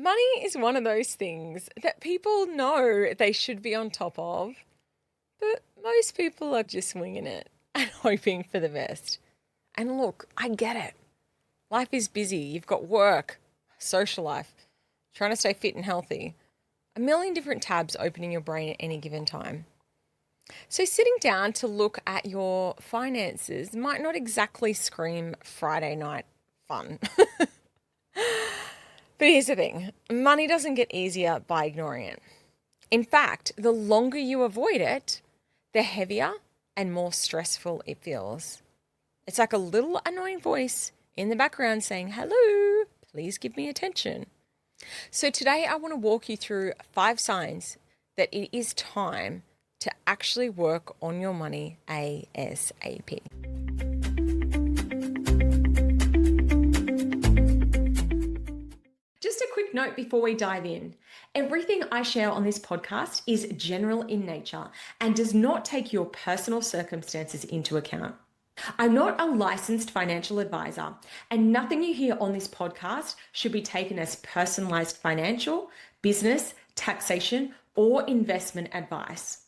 Money is one of those things that people know they should be on top of, but most people are just winging it and hoping for the best. And look, I get it. Life is busy. You've got work, social life, trying to stay fit and healthy, a million different tabs opening your brain at any given time. So, sitting down to look at your finances might not exactly scream Friday night fun. But here's the thing, money doesn't get easier by ignoring it. In fact, the longer you avoid it, the heavier and more stressful it feels. It's like a little annoying voice in the background saying, "Hello, please give me attention." So today I want to walk you through 5 signs that it is time to actually work on your money ASAP. Just a quick note before we dive in. Everything I share on this podcast is general in nature and does not take your personal circumstances into account. I'm not a licensed financial advisor, and nothing you hear on this podcast should be taken as personalized financial, business, taxation, or investment advice.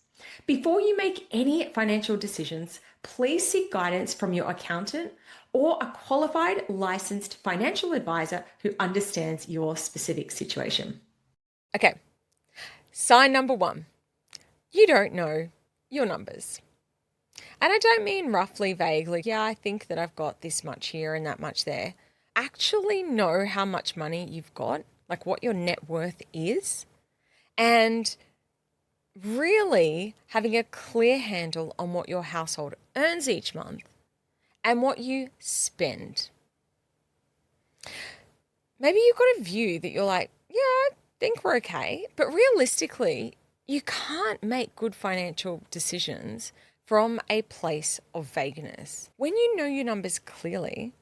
Before you make any financial decisions, please seek guidance from your accountant or a qualified licensed financial advisor who understands your specific situation. Okay, sign number 1, you don't know your numbers. And I don't mean roughly, vaguely, yeah, I think that I've got this much here and that much there. Actually know how much money you've got, like what your net worth is, and really having a clear handle on what your household earns each month and what you spend. Maybe you've got a view that you're like, yeah, I think we're okay, but realistically, you can't make good financial decisions from a place of vagueness. When you know your numbers clearly,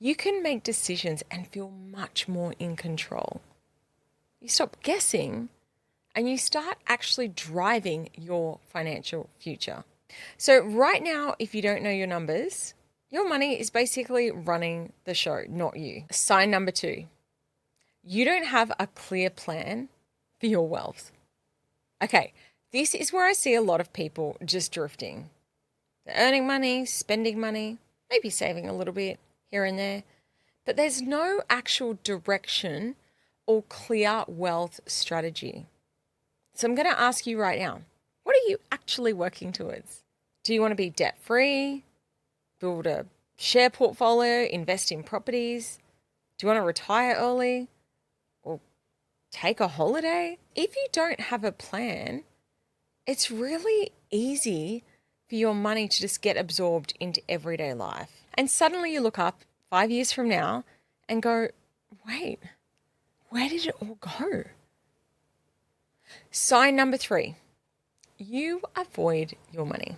you can make decisions and feel much more in control. You stop guessing and you start actually driving your financial future. So right now, if you don't know your numbers, your money is basically running the show, not you. Sign number 2, you don't have a clear plan for your wealth. Okay, this is where I see a lot of people just drifting. They're earning money, spending money, maybe saving a little bit here and there, but there's no actual direction or clear wealth strategy. So I'm going to ask you right now, what are you actually working towards? Do you want to be debt-free, build a share portfolio, invest in properties? Do you want to retire early or take a holiday? If you don't have a plan, it's really easy for your money to just get absorbed into everyday life. And suddenly you look up 5 years from now and go, wait, where did it all go? Sign number 3, you avoid your money.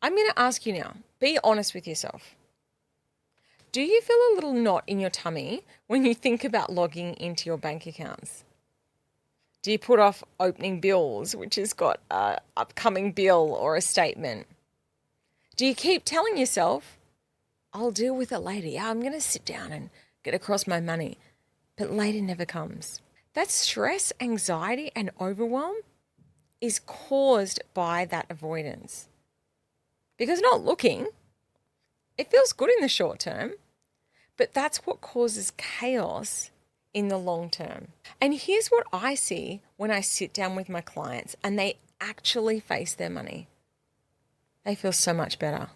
I'm going to ask you now, be honest with yourself. Do you feel a little knot in your tummy when you think about logging into your bank accounts? Do you put off opening bills, which has got an upcoming bill or a statement? Do you keep telling yourself, I'll deal with it later. Yeah, I'm going to sit down and get across my money. But later never comes. That stress, anxiety, and overwhelm is caused by that avoidance. Because not looking, it feels good in the short term, but that's what causes chaos in the long term. And here's what I see when I sit down with my clients and they actually face their money. They feel so much better.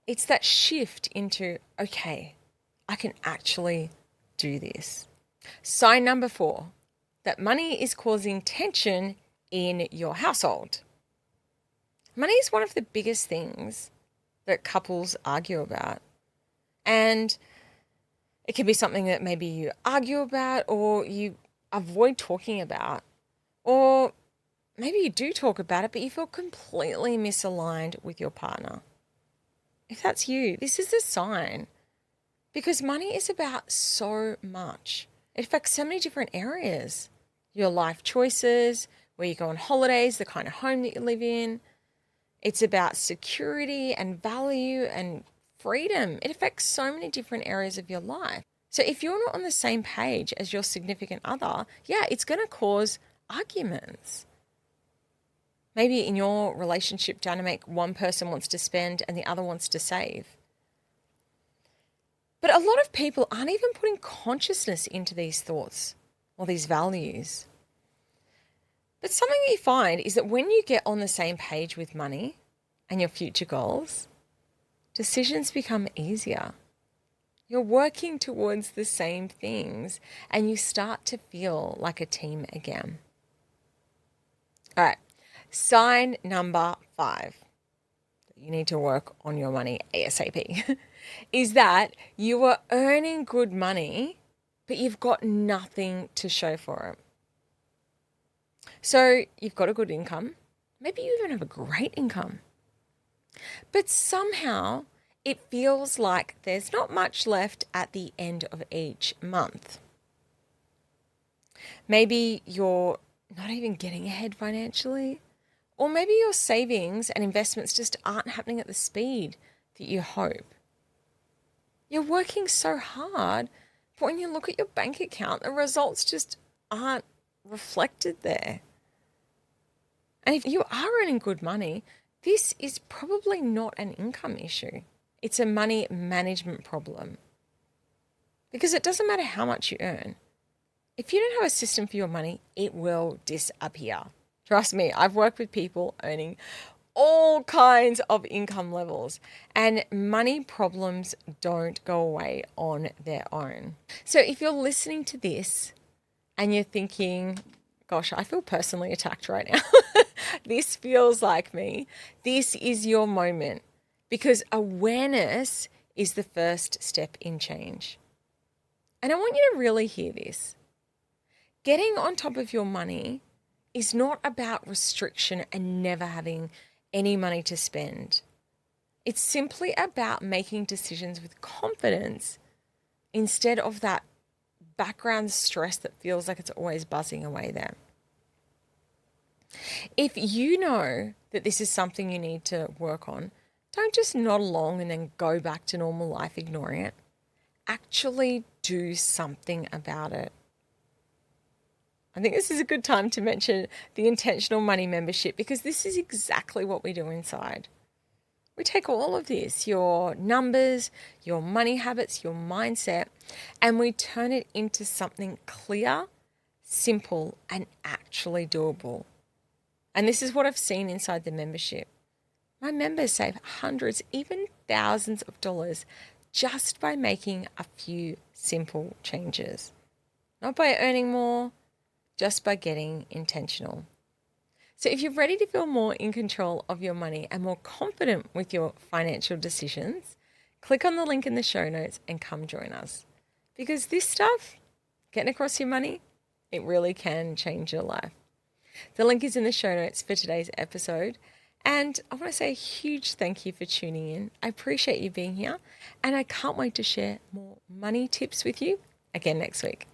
It's that shift into, okay, I can actually do this. Sign number 4, that money is causing tension in your household. Money is one of the biggest things that couples argue about. And it can be something that maybe you argue about or you avoid talking about. Or maybe you do talk about it, but you feel completely misaligned with your partner. If that's you, this is a sign. Because money is about so much. It affects so many different areas. Your life choices, where you go on holidays, the kind of home that you live in. It's about security and value and freedom. It affects so many different areas of your life. So if you're not on the same page as your significant other, yeah, it's going to cause arguments. Maybe in your relationship dynamic, one person wants to spend and the other wants to save. But a lot of people aren't even putting consciousness into these thoughts or these values. But something that you find is that when you get on the same page with money and your future goals, decisions become easier. You're working towards the same things and you start to feel like a team again. All right, sign number 5 that you need to work on your money ASAP is that you are earning good money, but you've got nothing to show for it. So you've got a good income. Maybe you even have a great income. But somehow it feels like there's not much left at the end of each month. Maybe you're not even getting ahead financially. Or maybe your savings and investments just aren't happening at the speed that you hope. You're working so hard, but when you look at your bank account, the results just aren't reflected there. And if you are earning good money, this is probably not an income issue. It's a money management problem. Because it doesn't matter how much you earn. If you don't have a system for your money, it will disappear. Trust me, I've worked with people earning all kinds of income levels, and money problems don't go away on their own. So if you're listening to this and you're thinking, gosh, I feel personally attacked right now. This feels like me. This is your moment, because awareness is the first step in change. And I want you to really hear this. Getting on top of your money is not about restriction and never having any money to spend. It's simply about making decisions with confidence instead of that background stress that feels like it's always buzzing away there. If you know that this is something you need to work on, don't just nod along and then go back to normal life ignoring it. Actually do something about it. I think this is a good time to mention the Intentional Money membership, because this is exactly what we do inside. We take all of this, your numbers, your money habits, your mindset, and we turn it into something clear, simple, and actually doable. And this is what I've seen inside the membership. My members save hundreds, even thousands of dollars just by making a few simple changes. Not by earning more, just by getting intentional. So if you're ready to feel more in control of your money and more confident with your financial decisions, click on the link in the show notes and come join us. Because this stuff, getting across your money, it really can change your life. The link is in the show notes for today's episode. And I want to say a huge thank you for tuning in. I appreciate you being here, and I can't wait to share more money tips with you again next week.